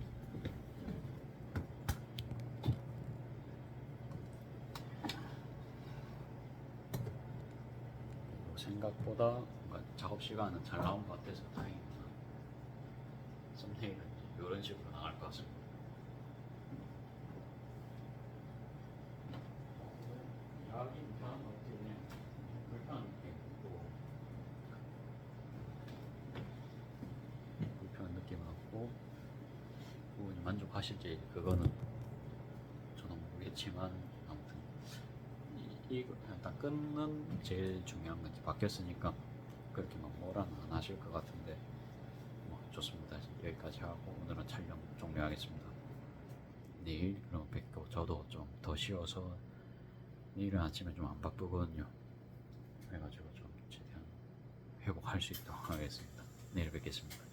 생각보다 뭔가 작업 시간은 잘 나온 것 같아서 다행입니다. 썸네일은 이런 식으로 나갈 것 같습니다. 이야기 편한 것 같아요. 그냥 불편한 느낌이고, 불편한 느낌은 없고, 부분이 만족하실지 그거는 저는 모르겠지만, 아무튼 이거 일단 끈은 제일 중요한 건지 바뀌었으니까 그렇게 막 뭐라는 안 하실 것 같은데, 뭐 좋습니다. 여기까지 하고 오늘은 촬영 종료하겠습니다. 내일 그럼 뵙고, 저도 좀 더 쉬어서 내일은 아침에 좀 안 바쁘거든요. 그래가지고 좀 최대한 회복할 수 있도록 하겠습니다. 내일 뵙겠습니다.